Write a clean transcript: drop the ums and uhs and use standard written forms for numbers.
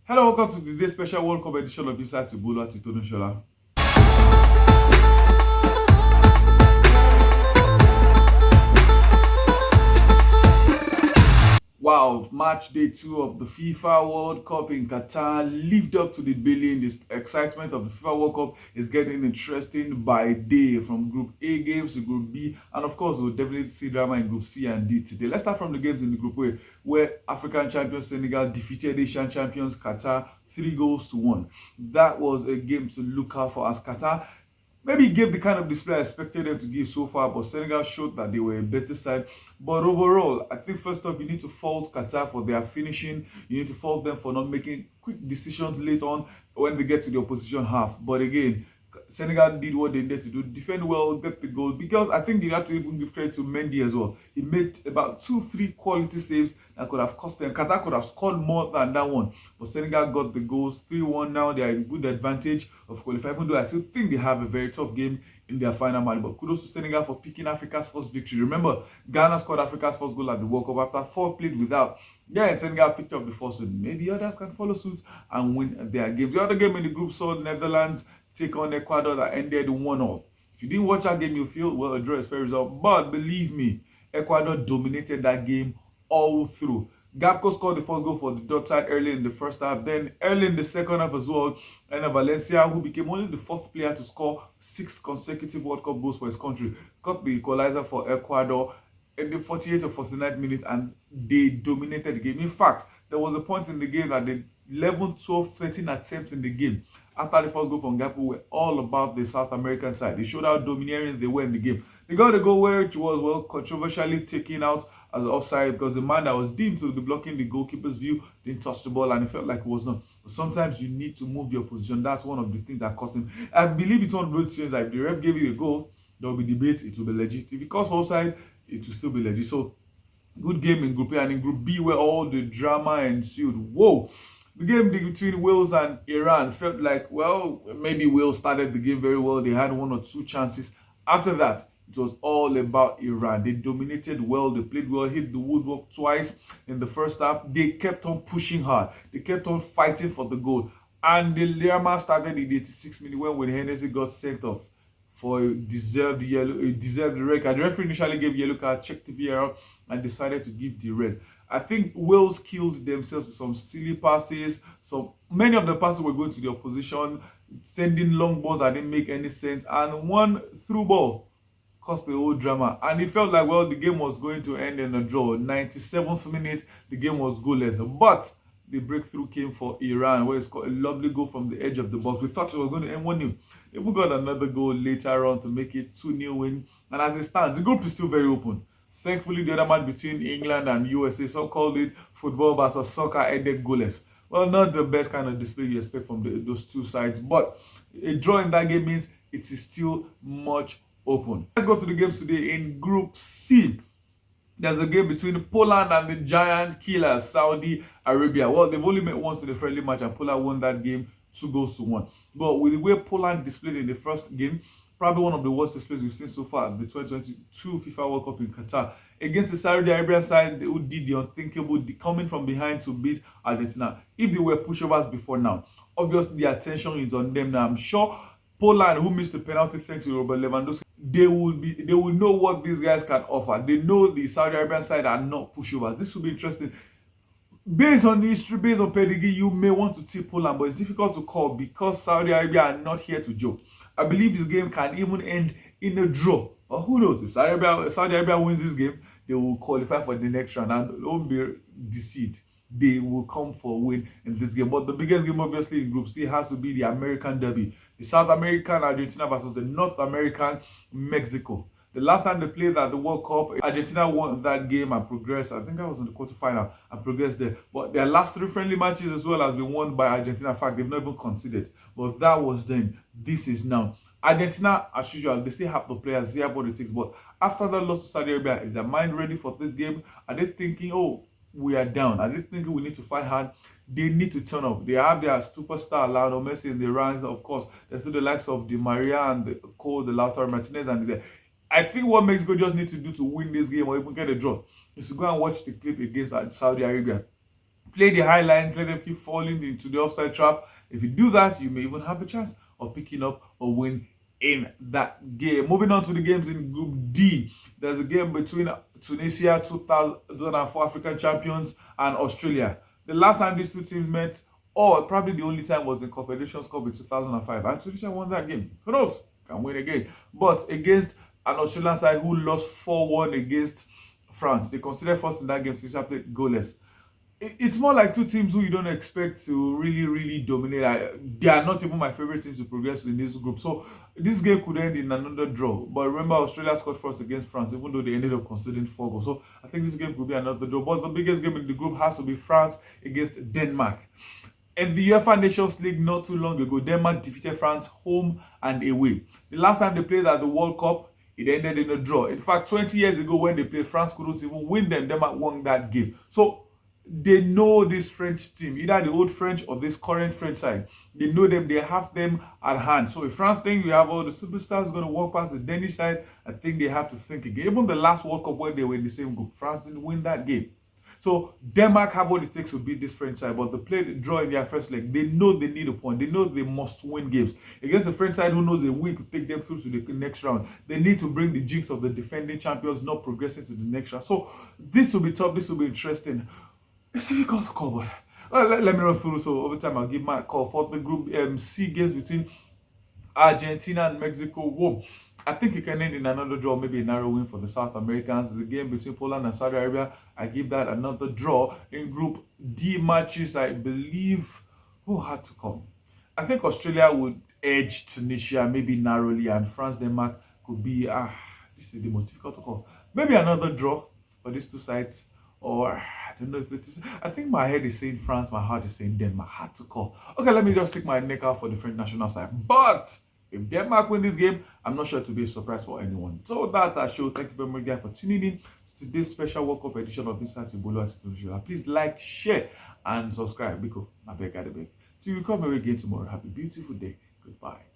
Hello, welcome to today's special World Cup edition of Inside to Bolo at Tunisia. Wow, match day 2 of the FIFA World Cup in Qatar lived up to the billing. This excitement of the FIFA World Cup is getting interesting by day, from Group A games to Group B, and of course we'll definitely see drama in Group C and D today. Let's start from the games in the Group A, where African champions Senegal defeated Asian champions Qatar 3-1. That was a game to look out for, as Qatar maybe gave the kind of display I expected them to give so far, but Senegal showed that they were a better side. But overall, I think first off, you need to fault Qatar for their finishing. You need to fault them for not making quick decisions late on when they get to the opposition half. But again, Senegal did what they needed to do, defend well, get the goal, because I think you have to even give credit to Mendy as well. He made about 2-3 quality saves that could have cost them. Qatar could have scored more than that one, but Senegal got the goals. 3-1 now. They are in good advantage of qualifying, even though I still think they have a very tough game in their final match. But kudos to Senegal for picking Africa's first victory. Remember, Ghana scored Africa's first goal at the World Cup after 4 played without. Yeah, Senegal picked up the first win. Maybe others can follow suit and win their games. The other game in the group saw Netherlands take on Ecuador that ended 1-1. If you didn't watch that game, you feel, well, a draw is fair result. But believe me, Ecuador dominated that game all through. Gapco scored the first goal for the Dutch side early in the first half. Then early in the second half as well, and Valencia, who became only the 4th player to score 6 consecutive World Cup goals for his country, got the equalizer for Ecuador in the 48th or 49th minute, and they dominated the game. In fact, there was a point in the game that the 11, 12, 13 attempts in the game after the first goal from Gapco were all about the South American side. They showed how domineering they were in the game. They got a goal which was, well, controversially taken out as offside, because the man that was deemed to be blocking the goalkeeper's view didn't touch the ball, and it felt like it was not. But sometimes you need to move your position. That's one of the things that cost him. I believe it's one of those things, like, if the ref gave you a goal, there will be debate, it will be legit. If it calls for offside, it will still be legit. So good game in Group A. And in Group B, where all the drama ensued, whoa, the game between Wales and Iran felt like, well, maybe Wales started the game very well. They had 1 or 2 chances. After that, it was all about Iran. They dominated well, they played well, hit the woodwork twice in the first half. They kept on pushing hard. They kept on fighting for the goal. And the drama started in the 86th minute when Hennessy got sent off for a deserved red card. The referee initially gave yellow card, checked the VAR, and decided to give the red. I think Wales killed themselves with some silly passes. So many of the passes were going to the opposition, sending long balls that didn't make any sense, and one through ball caused the whole drama. And it felt like, well, the game was going to end in a draw. 97th minute, the game was goalless. But the breakthrough came for Iran, where it scored a lovely goal from the edge of the box. We thought it was going to end 1-0. They even got another goal later on to make it 2-0 win. And as it stands, the group is still very open. Thankfully, the other match between England and USA, some called it football versus soccer, ended goalless. Well, not the best kind of display you expect from those two sides, but a draw in that game means it is still much open. Let's go to the games today. In Group C, there's a game between Poland and the giant killers, Saudi Arabia. Well, they've only met once in the friendly match, and Poland won that game 2-1. But with the way Poland displayed in the first game, probably one of the worst displays we've seen so far at the 2022 FIFA World Cup in Qatar, against the Saudi Arabian side, who did the unthinkable, coming from behind to beat Argentina. If they were pushovers before now, obviously the attention is on them now. I'm sure Poland, who missed the penalty thanks to Robert Lewandowski, they will know what these guys can offer. They know the Saudi Arabian side are not pushovers. This will be interesting. Based on history, based on pedigree, you may want to tip Poland, but it's difficult to call because Saudi Arabia are not here to joke. I believe this game can even end in a draw. But who knows? If Saudi Arabia wins this game, they will qualify for the next round, and don't be deceived, they will come for a win in this game. But the biggest game, obviously, in Group C has to be the American derby. The South American Argentina versus the North American Mexico. The last time they played at the World Cup, Argentina won that game and progressed. I think I was in the quarterfinal and progressed there. But their last 3 friendly matches as well has been won by Argentina. In fact, they've not even conceded. But that was then. This is now. Argentina, as usual, they still have the players, they have what it takes. But after that loss to Saudi Arabia, is their mind ready for this game? Are they thinking, oh, we are down? Are they thinking we need to fight hard? They need to turn up. They have their superstar Lionel Messi in the ranks. Of course, there's still the likes of Di Maria and the Lautaro Martinez, and I think what Mexico just need to do to win this game or even get a draw is to go and watch the clip against Saudi Arabia. Play the high lines, let them keep falling into the offside trap. If you do that, you may even have a chance of picking up a win in that game. Moving on to the games in Group D, there's a game between Tunisia, 2004 African champions, and Australia. The last time these two teams met, or probably the only time, was in Confederations Cup in 2005, and Tunisia won that game. Who knows? Can win again. But against an Australian side who lost 4-1 against France, they considered first in that game. Tunisia played goalless. It's more like two teams who you don't expect to really dominate. They are not even my favorite teams to progress in this group. So this game could end in another draw. But remember, Australia scored first against France, even though they ended up conceding 4 goals. So I think this game could be another draw. But the biggest game in the group has to be France against Denmark. In the UEFA Nations League not too long ago, Denmark defeated France home and away. The last time they played at the World Cup, it ended in a draw. In fact, 20 years ago when they played, France couldn't even win them. Denmark won that game. So they know this French team, either the old French or this current French side. They know them, they have them at hand. So if France think we have all the superstars going to walk past the Danish side, I think they have to think again. Even the last World Cup when they were in the same group, France didn't win that game. So Denmark have what it takes to beat this French side, but they played a draw in their first leg. They know they need a point. They know they must win games. Against the French side who knows a win could take them through to the next round. They need to bring the jinx of the defending champions not progressing to the next round. So this will be tough. This will be interesting. It's difficult to call, but let me run through. So over time, I'll give my call for the Group C games between Argentina and Mexico. Whoa. I think it can end in another draw, maybe a narrow win for the South Americans. The game between Poland and Saudi Arabia, I give that another draw. In Group D matches, I believe, who had to come? I think Australia would edge Tunisia, maybe narrowly, and France, Denmark could be, this is the most difficult to call. Maybe another draw for these two sides, or I don't know if it is. I think my head is saying France, my heart is saying Denmark. Hard to call. Okay, let me just stick my neck out for the French national side. But if Denmark win this game, I'm not sure it will be a surprise for anyone. So that's our show. Thank you very much, guys, for tuning in to today's special World Cup edition of Insights Ibolo. Please like, share, and subscribe because I beg, I beg. Till we come again tomorrow. Have a beautiful day. Goodbye.